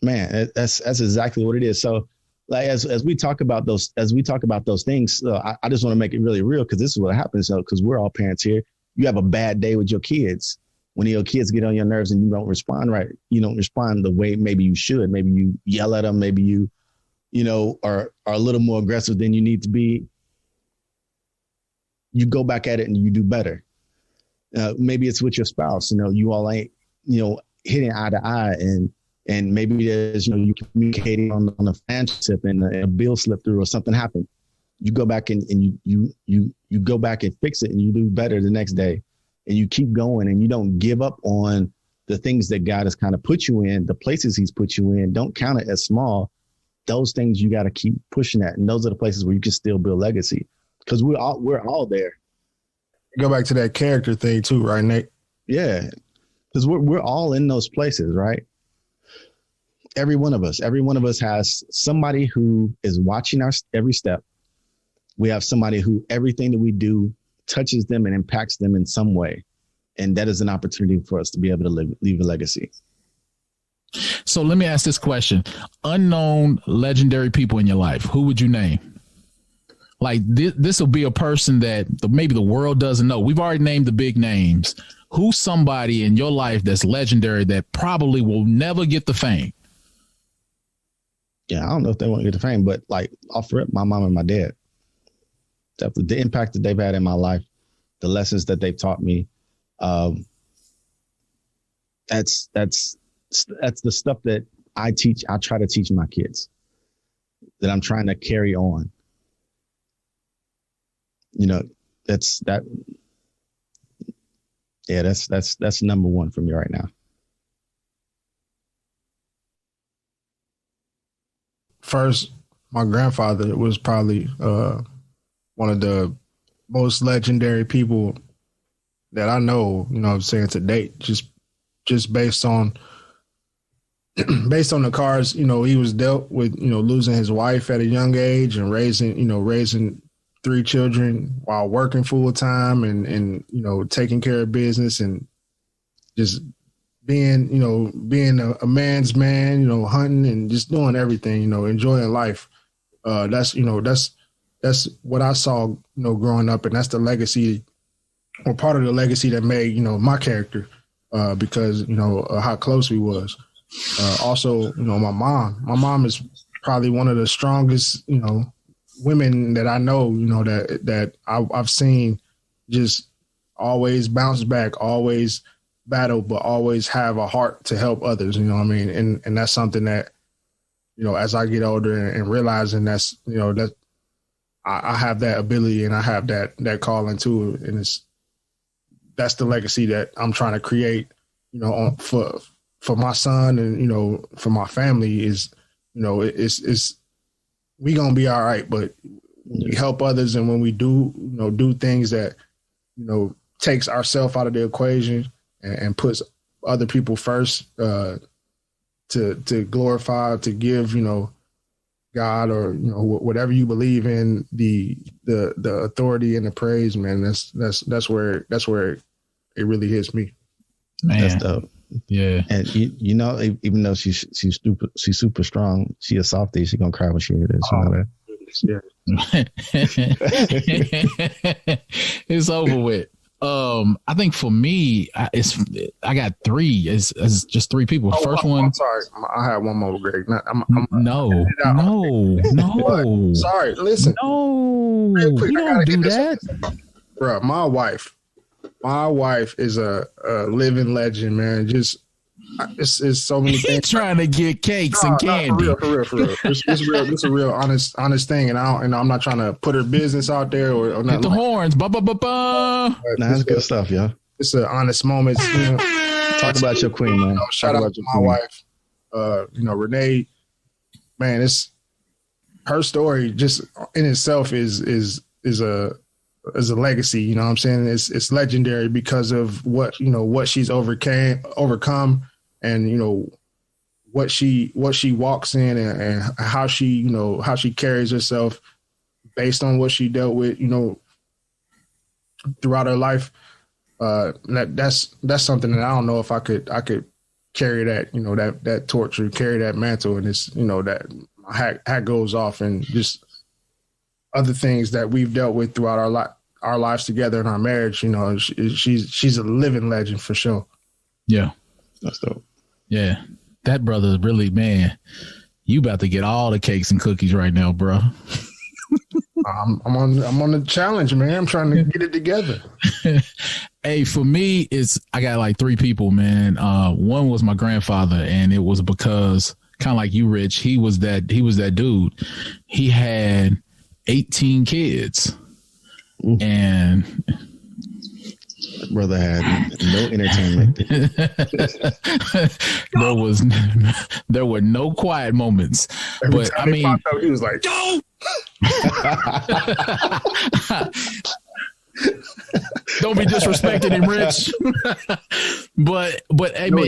that's exactly what it is. So like, as we talk about those things, I just want to make it really real, because this is what happens. Because we're all parents here. You have a bad day with your kids. When your kids get on your nerves and you don't respond right, you don't respond the way maybe you should. Maybe you yell at them. Maybe you are a little more aggressive than you need to be. You go back at it and you do better. Maybe it's with your spouse. You all ain't hitting eye to eye, and maybe there's you communicating on a financial tip and a bill slipped through or something happened. You go back and you go back and fix it, and you do better the next day. And you keep going, and you don't give up on the things that God has kind of put you in, the places he's put you in. Don't count it as small. Those things you got to keep pushing at. And those are the places where you can still build legacy, because we're all there. Go back to that character thing too, right, Nate? Yeah. Because we're all in those places, right? Every one of us has somebody who is watching our every step. We have somebody who everything that we do touches them and impacts them in some way. And that is an opportunity for us to be able to leave a legacy. So let me ask this question. Unknown legendary people in your life, who would you name? Like this will be a person that maybe the world doesn't know. We've already named the big names. Who's somebody in your life that's legendary that probably will never get the fame? Yeah, I don't know if they won't get the fame, but like off rip, my mom and my dad. The impact that they've had in my life, the lessons that they've taught me, that's the stuff that I try to teach my kids, that I'm trying to carry on. That's number one for me right now. First, my grandfather was probably one of the most legendary people that I know, you know what I'm saying, to date, just based on the cards, you know, he was dealt with, you know, losing his wife at a young age and raising 3 children while working full time and, you know, taking care of business and just being a man's man, you know, hunting and just doing everything, you know, enjoying life. That's what I saw, you know, growing up. And that's the legacy, or part of the legacy that made, you know, my character, because, you know, how close we was. Also, you know, my mom is probably one of the strongest, you know, women that I know, you know, that I've seen just always bounce back, always battle, but always have a heart to help others, you know what I mean? And that's something that, you know, as I get older and realizing that's, you know, that I have that ability and I have that calling too. And that's the legacy that I'm trying to create, you know, for my son and, you know, for my family is, you know, it's we gonna be all right, but we help others. And when we do, you know, do things that, you know, takes ourselves out of the equation and puts other people first, to glorify, to give, you know, God or, you know, whatever you believe in, the authority and the praise, man, that's where it really hits me. Man. That's dope. Yeah. And you know, even though she's super strong, she a softie. She gonna cry when she hears this. You know that? Yeah. It's over with. I think for me, I got 3. It's just 3 people. First one. I'm sorry, I have one more, Greg. No. Sorry, listen. No, you don't do that, bro. My wife is a living legend, man. Just it's so many things. Trying to get cakes and candy. For real. It's a real honest thing, and I'm not trying to put her business out there or hit the horns. Ba ba ba ba. That's good stuff, y'all. It's an honest moment. You know, talk about your queen, man. Shout out to my wife, you know, Renee. Man, it's her story just in itself is a legacy. You know what I'm saying? It's legendary because of what she's overcome. And, you know, what she walks in and how she carries herself based on what she dealt with, you know, throughout her life. That's something that I don't know if I could carry that, you know, that torch or carry that mantle. And it's, you know, that hat goes off and just other things that we've dealt with throughout our lives together in our marriage. You know, she's a living legend for sure. Yeah. That's dope. Yeah. That brother really, man, you about to get all the cakes and cookies right now, bro. I'm on the challenge, man. I'm trying to get it together. Hey, for me, I got like 3 people, man. One was my grandfather, and it was because kind of like you, Rich, he was that dude. He had 18 kids. Ooh. And brother had no entertainment. There were no quiet moments. But I mean, up, he was like, "Yo!" Don't be disrespecting him, Rich. but hey, man,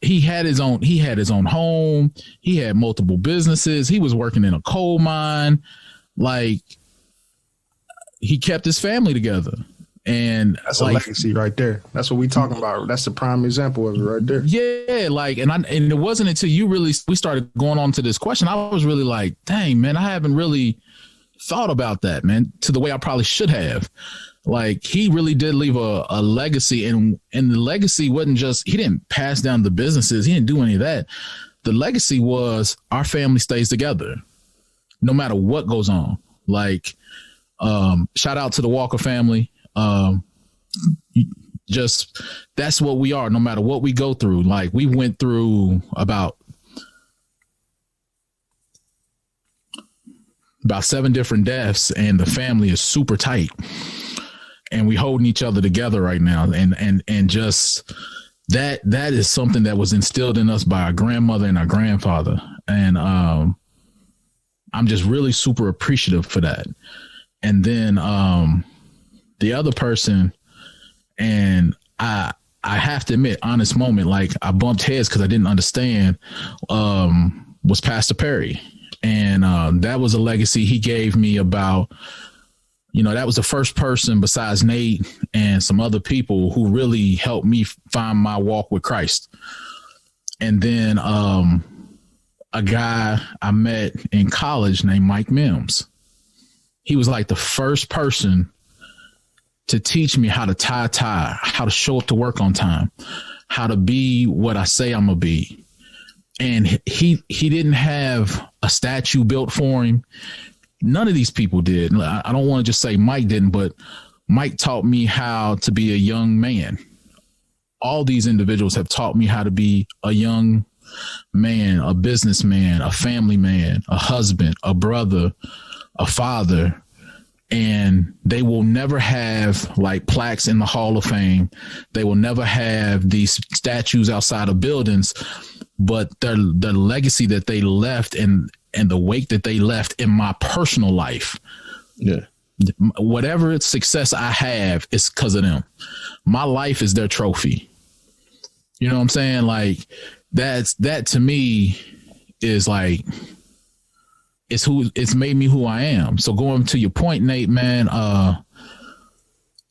he had his own home. He had multiple businesses. He was working in a coal mine. Like, he kept his family together. And that's a legacy right there. That's what we talking about. That's the prime example of it right there. Yeah, like, and it wasn't until we started going on to this question, I was really like, dang, man, I haven't really thought about that, man, to the way I probably should have. Like, he really did leave a legacy, and the legacy wasn't just, he didn't pass down the businesses, he didn't do any of that. The legacy was our family stays together no matter what goes on. Like, shout out to the Walker family. Just that's what we are, no matter what we go through. Like, we went through about 7 different deaths, and the family is super tight, and we holding each other together right now. And just that is something that was instilled in us by our grandmother and our grandfather. And I'm just really super appreciative for that. And then the other person, And I have to admit, honest moment, like I bumped heads because I didn't understand, was Pastor Perry. And that was a legacy he gave me about, that was the first person besides Nate and some other people who really helped me find my walk with Christ. And then a guy I met in college named Mike Mims. He was like the first person to teach me how to tie a tie, how to show up to work on time, how to be what I say I'm gonna be. And he didn't have a statue built for him. None of these people did. I don't want to just say Mike didn't, but Mike taught me how to be a young man. All these individuals have taught me how to be a young man, a businessman, a family man, a husband, a brother, a father. And they will never have like plaques in the Hall of Fame. They will never have these statues outside of buildings, but the legacy that they left and the wake that they left in my personal life. Yeah. Whatever success I have is because of them. My life is their trophy. You know what I'm saying? Like that to me is like, it's made me who I am. So going to your point, Nate, man,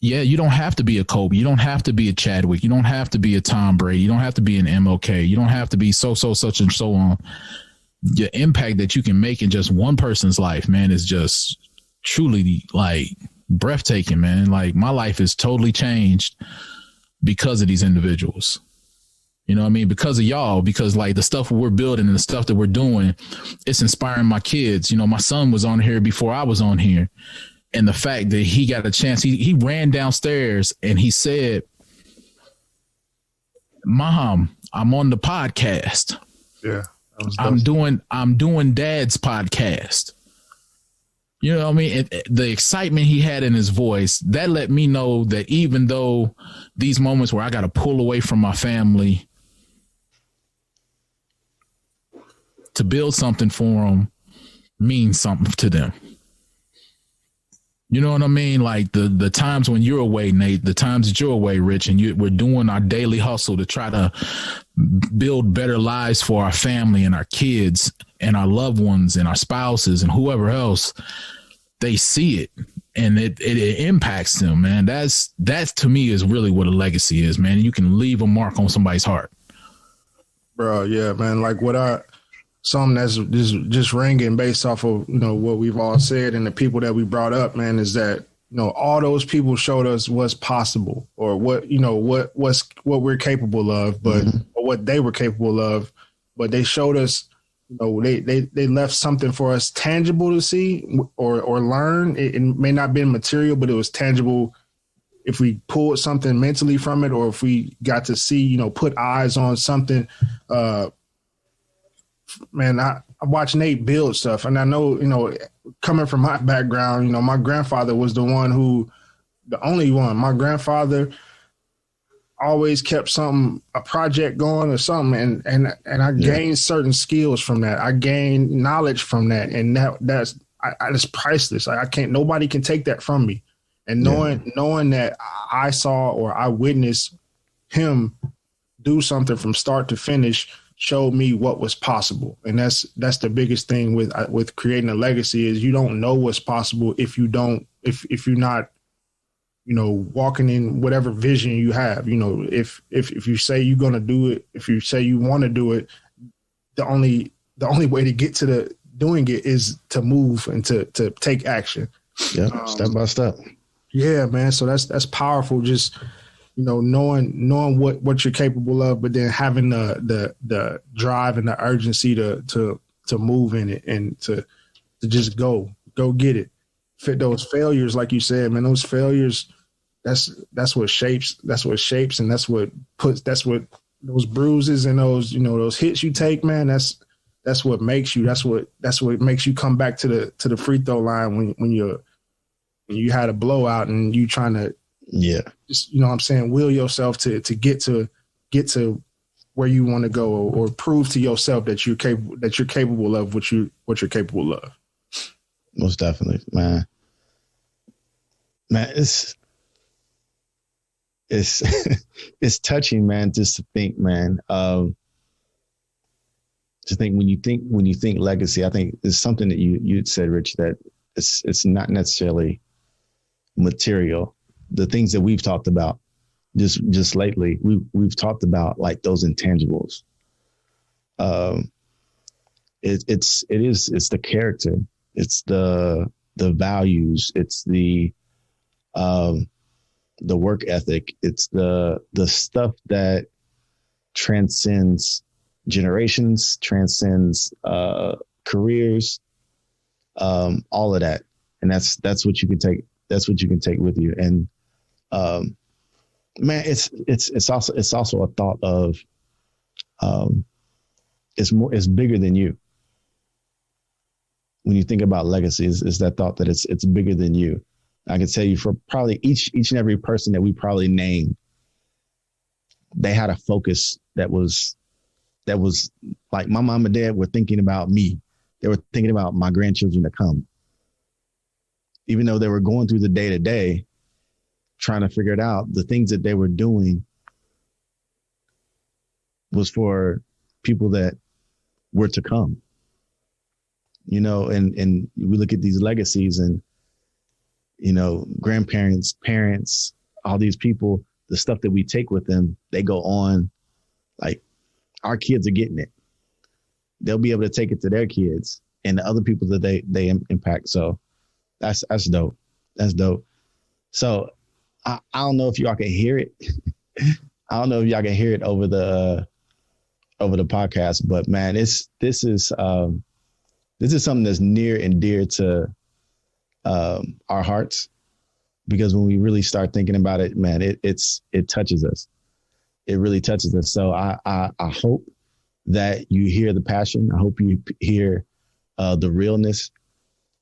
you don't have to be a Kobe. You don't have to be a Chadwick. You don't have to be a Tom Brady. You don't have to be an MLK. You don't have to be such and so on. The impact that you can make in just one person's life, man, is just truly like breathtaking, man. Like my life is totally changed because of these individuals. You know what I mean? Because of y'all, because like the stuff we're building and the stuff that we're doing, it's inspiring my kids. My son was on here before I was on here. And the fact that he got a chance, he ran downstairs and he said, Mom, I'm on the podcast. Yeah. I'm doing Dad's podcast. You know what I mean? The excitement he had in his voice, that let me know that even though these moments where I got to pull away from my family to build something for them means something to them. You know what I mean? Like the times when you're away, Nate, the times that you're away, Rich, and we're doing our daily hustle to try to build better lives for our family and our kids and our loved ones and our spouses and whoever else, they see it and it impacts them, man. That's to me is really what a legacy is, man. You can leave a mark on somebody's heart. Bro, yeah, man. Like something that's just ringing based off of, what we've all said and the people that we brought up, man, is that, all those people showed us what's possible or what we're capable of, but or what they were capable of, but they showed us, they left something for us tangible to see or learn. It may not have been material, but it was tangible if we pulled something mentally from it, or if we got to see, put eyes on something, man, I watched Nate build stuff, and I know, coming from my background, my grandfather was the only one. My grandfather always kept a project going or something, and I gained certain skills from that. I gained knowledge from that, and that's priceless. Nobody can take that from me. And knowing that I saw or I witnessed him do something from start to finish showed me what was possible. And that's the biggest thing with creating a legacy is you don't know what's possible if you're not, walking in whatever vision you have. If you say you're going to do it, if you say you want to do it, the only way to get to doing it is to move and to take action. Yeah. Step by step. Yeah, man. So that's powerful. Just, knowing what you're capable of, but then having the drive and the urgency to move in it and to just go get it. Fit those failures, like you said, man, those failures, that's what shapes, and that's what those bruises and those hits you take, man, that's what makes you, that's what makes you come back to the free throw line when you had a blowout and you trying to, just, what I'm saying, will yourself to get to where you want to go, or prove to yourself that you're capable of what you're capable of. Most definitely, man. It's it's it's touching, man, just to think, man. To think when you think legacy, I think it's something that you said, Rich, that it's not necessarily material. The things that we've talked about just lately, we've talked about like those intangibles. It's the character, it's the values, it's the work ethic, it's the stuff that transcends generations, transcends careers, all of that, and that's what you can take. That's what you can take with you. And man, it's also a thought of it's bigger than you. When you think about legacy, is that thought that it's bigger than you. I can tell you for probably each and every person that we probably named, they had a focus that was like my mom and dad were thinking about me. They were thinking about my grandchildren to come. Even though they were going through the day to day, trying to figure it out, the things that they were doing was for people that were to come. You know, and we look at these legacies and, you know, grandparents, parents, all these people, the stuff that we take with them, they go on, like our kids are getting it. They'll be able to take it to their kids and the other people that they impact. So that's dope. That's dope. So I don't know if y'all can hear it. I don't know if y'all can hear it over the podcast, but man, this is something that's near and dear to our hearts, because when we really start thinking about it, man, it touches us. It really touches us. So I hope that you hear the passion. I hope you hear the realness,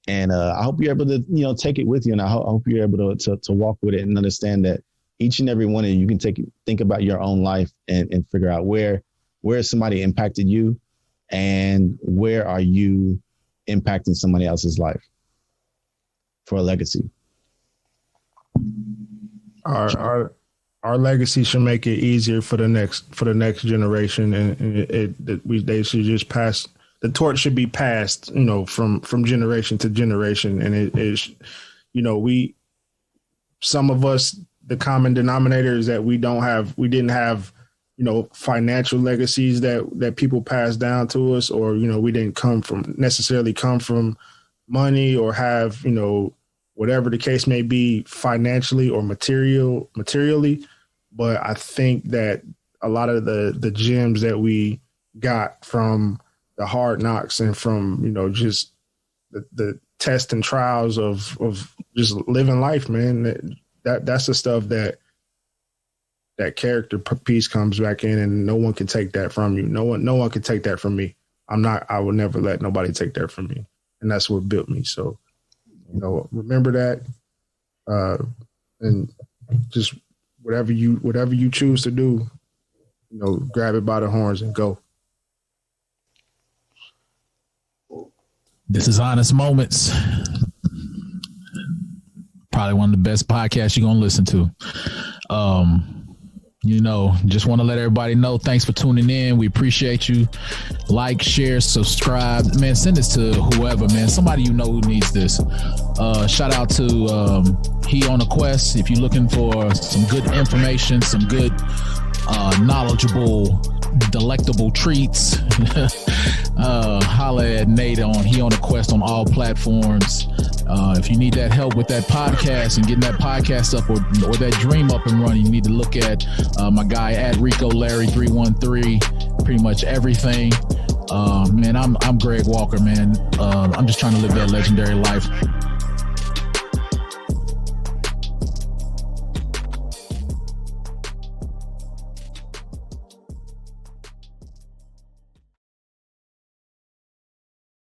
and I hope you're able to, you know, take it with you. And I hope you're able to walk with it and understand that each and every one of you can think about your own life and figure out where somebody impacted you and where are you impacting somebody else's life for a legacy. Our legacy should make it easier for the next generation, and they should just pass. The torch should be passed, you know, from generation to generation. And it is, you know, some of us, the common denominator is that we didn't have, you know, financial legacies that people passed down to us, or, you know, we didn't necessarily come from money or have, you know, whatever the case may be financially or materially. But I think that a lot of the gems that we got from the hard knocks and from, you know, just the tests and trials of just living life, man, that's the stuff that character piece comes back in, and no one can take that from you. No one can take that from me. I will never let nobody take that from me. And that's what built me. So, you know, remember that, and just whatever you choose to do, you know, grab it by the horns and go. This is Honest Moments. Probably one of the best podcasts you're going to listen to. You know, just want to let everybody know, thanks for tuning in. We appreciate you. Like, share, subscribe. Man, send this to whoever, man. Somebody you know who needs this. Shout out to He on a Quest. If you're looking for some good information, some good knowledgeable, delectable treats, holla at Nate on He on a Quest on all platforms. If you need that help with that podcast and getting that podcast up or that dream up and running, you need to look at my guy at Rico Larry 313. Pretty much everything. Man, I'm Greg Walker, man. I'm just trying to live that legendary life.